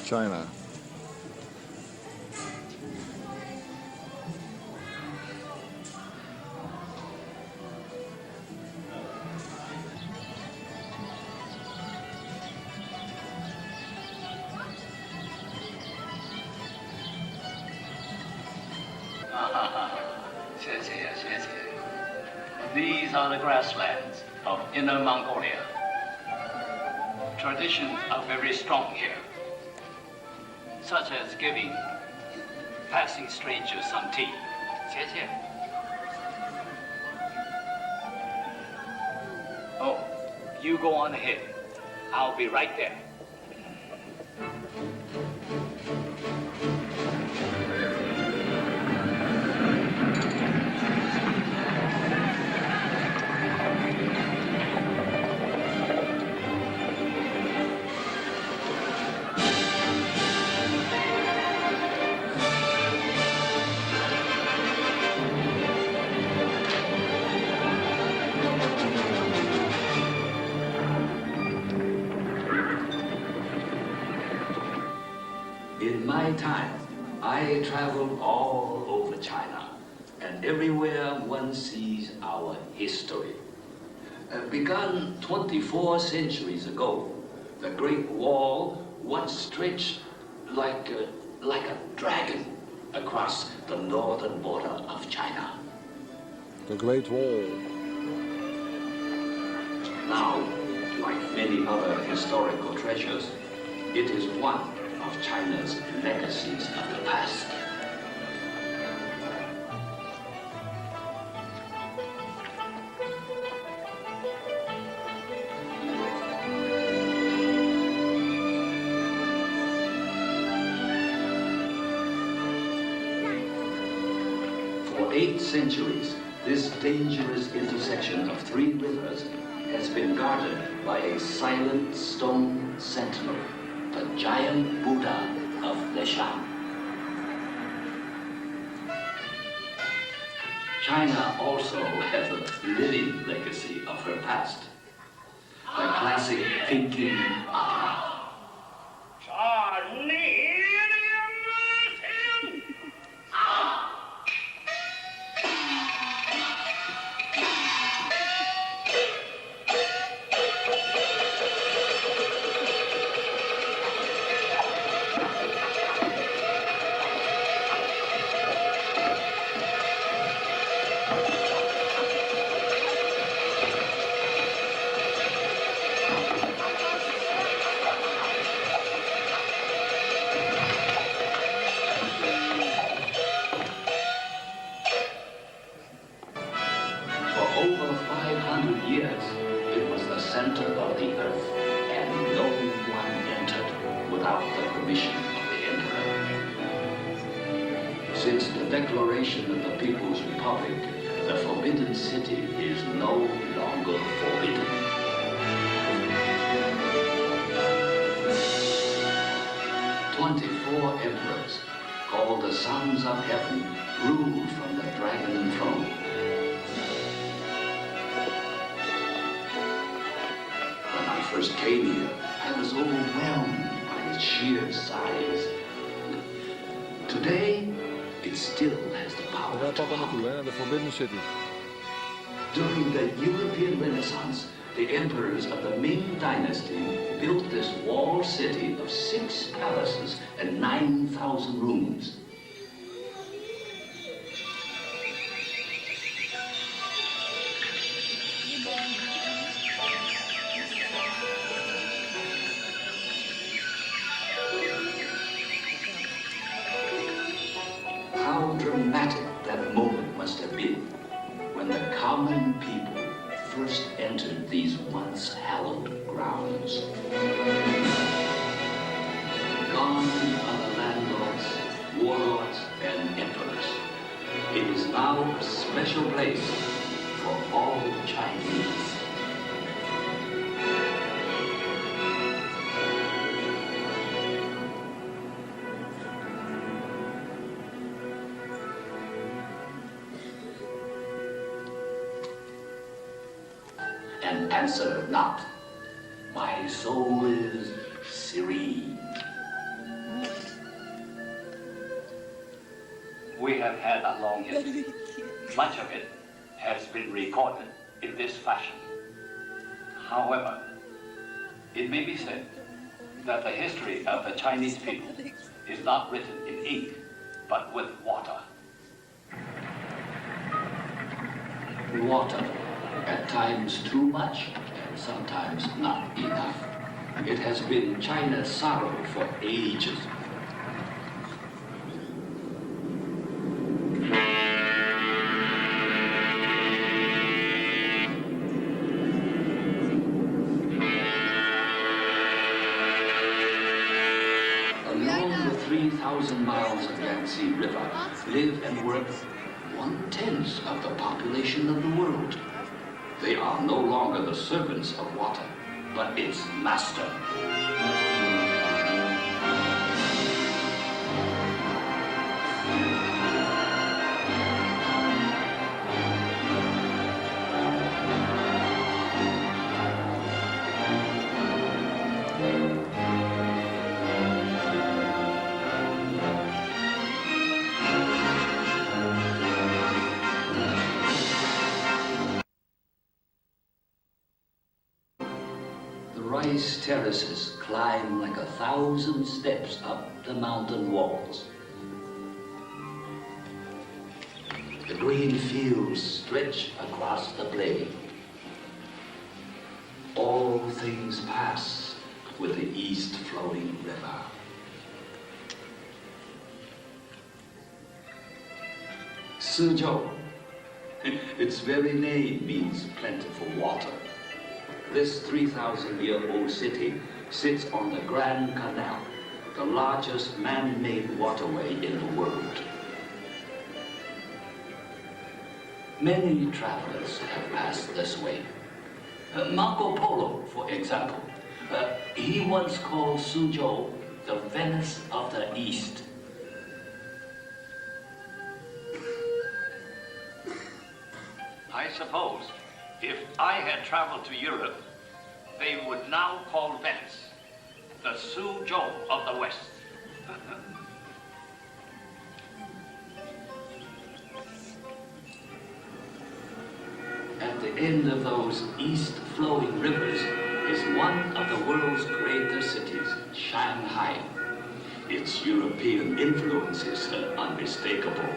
China. These are the grasslands of Inner Mongolia. Traditions are very strong here, such as giving passing strangers some tea. Oh, you go on ahead. I'll be right there. In my time, I traveled all over China, and everywhere one sees our history. Begun 24 centuries ago, the Great Wall once stretched like a dragon across the northern border of China. The Great Wall. Now, like many other historical treasures, it is one of China's legacies of the past. For 8 centuries, this dangerous intersection of 3 rivers has been guarded by a silent stone sentinel, the giant Buddha of Leshan. China also has a living legacy of her past. The classic Peking opera. Over 500 years, it was the center of the earth, and no one entered without the permission of the emperor. Since the declaration of the People's Republic, the Forbidden City is no longer forbidden. "24 emperors, called the Sons of Heaven, ruled from the Dragon Throne. First came here, I was overwhelmed by its sheer size. Today, it still has the power Waar to gaat dat naartoe, conquer. hè? De Forbidden City. During the European Renaissance, the emperors of the Ming Dynasty built this walled city of 6 palaces and 9,000 rooms. How dramatic that moment must have been when the common people first entered these once hallowed grounds. Gone are the landlords, warlords, and emperors. It is now a special place for all Chinese. and answer not. My soul is serene. We have had a long history. Much of it has been recorded in this fashion. However, it may be said that the history of the Chinese people is not written in ink, but with water. Water, at times too much, and sometimes not enough. It has been China's sorrow for ages. Along the 3,000 miles of Yangtze River live and work 1/10 of the population of the world. They are no longer the servants of water, but its master. Rice terraces climb like 1,000 steps up the mountain walls. The green fields stretch across the plain. All things pass with the east flowing river. Suzhou, its very name means plentiful water. This 3,000-year-old city sits on the Grand Canal, the largest man-made waterway in the world. Many travelers have passed this way. Marco Polo, for example, he once called Suzhou the Venice of the East. I suppose if I had traveled to Europe, they would now call Venice the Suzhou of the West. At the end of those east-flowing rivers is one of the world's greater cities, Shanghai. Its European influence is unmistakable,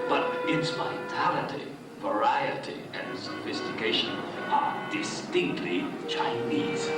but its vitality, variety, and sophistication are distinctly Chinese.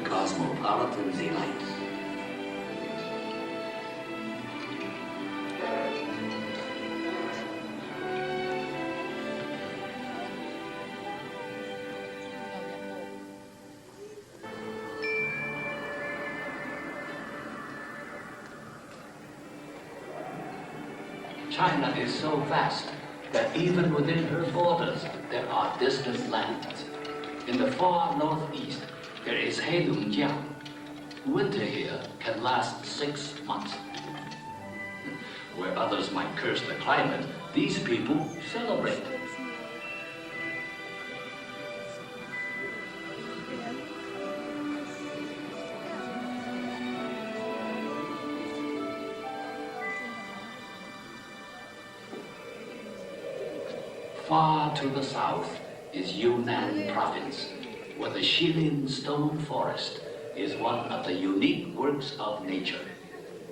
Cosmopolitan delights. China is so vast that even within her borders there are distant lands. In the far northeast, there is Heilongjiang. Winter here can last 6 months. Where others might curse the climate, these people celebrate. Far to the south is Yunnan province, where the Shilin stone forest is one of the unique works of nature.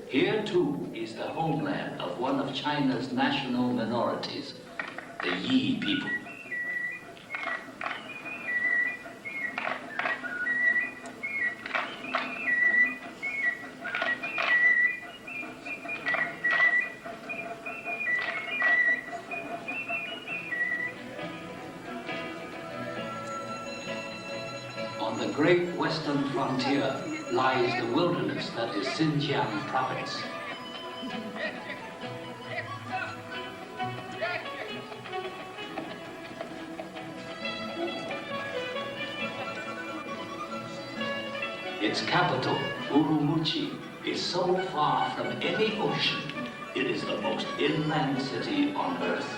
Here too is the homeland of one of China's national minorities, the Yi people. the great western frontier lies the wilderness that is Xinjiang province. Its capital, Urumqi, is so far from any ocean, it is the most inland city on earth.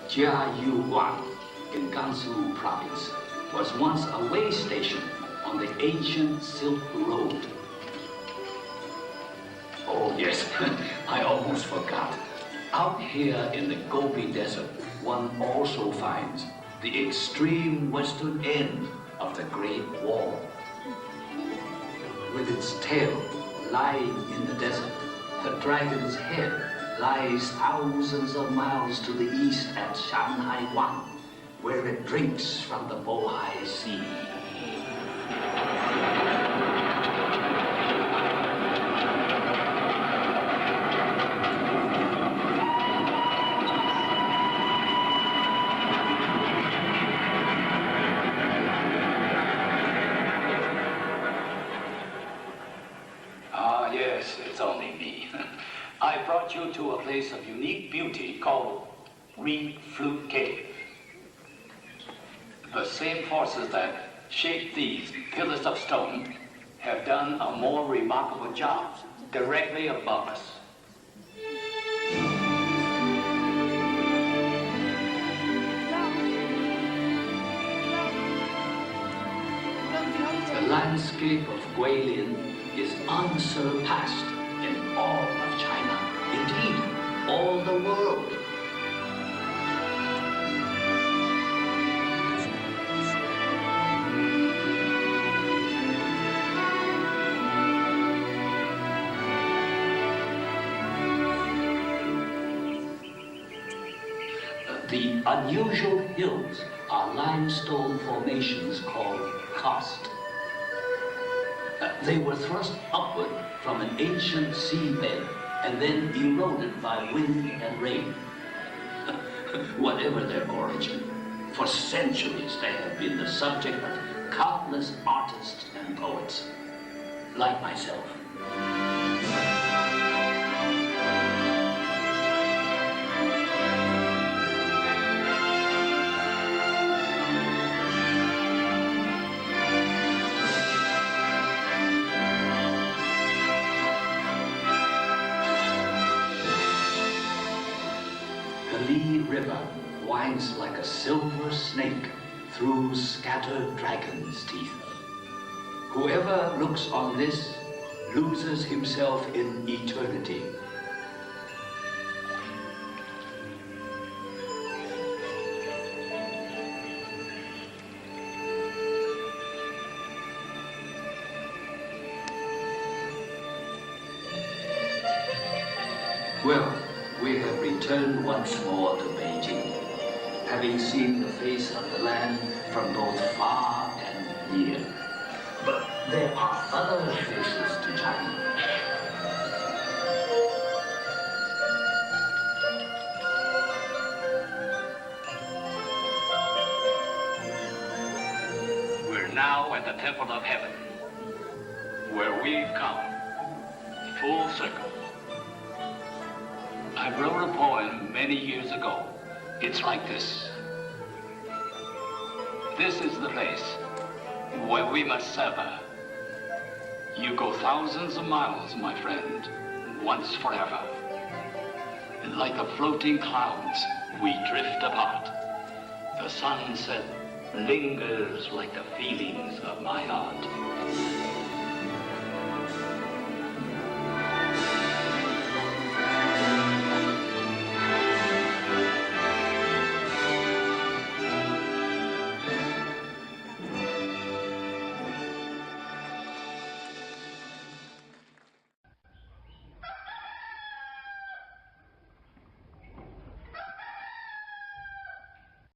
Jiayuguan in Gansu province was once a way station on the ancient Silk Road. Oh yes, I almost forgot. Out here in the Gobi Desert, one also finds the extreme western end of the Great Wall. With its tail lying in the desert, the dragon's head lies thousands of miles to the east at Shanghai Guan, where it drinks from the Bohai Sea. Ah, yes, it's only me. I brought you to a place of unique beauty called Reed Flute Cave. The same forces that shaped these pillars of stone have done a more remarkable job directly above us. The landscape of Guilin is unsurpassed in all of China, indeed, all the world. The unusual hills are limestone formations called karst. They were thrust upward from an ancient seabed and then eroded by wind and rain. Whatever their origin, for centuries they have been the subject of countless artists and poets, like myself. The Li River winds like a silver snake through scattered dragon's teeth. Whoever looks on this loses himself in eternity. Well, we have returned once more to Beijing, having seen the face of the land from both far and near. But there are other faces to China. We're now at the Temple of Heaven, where we've come full circle. I wrote a poem many years ago. It's like this. This is the place where we must sever. You go thousands of miles, my friend, once forever. And like the floating clouds, we drift apart. The sunset lingers like the feelings of my heart.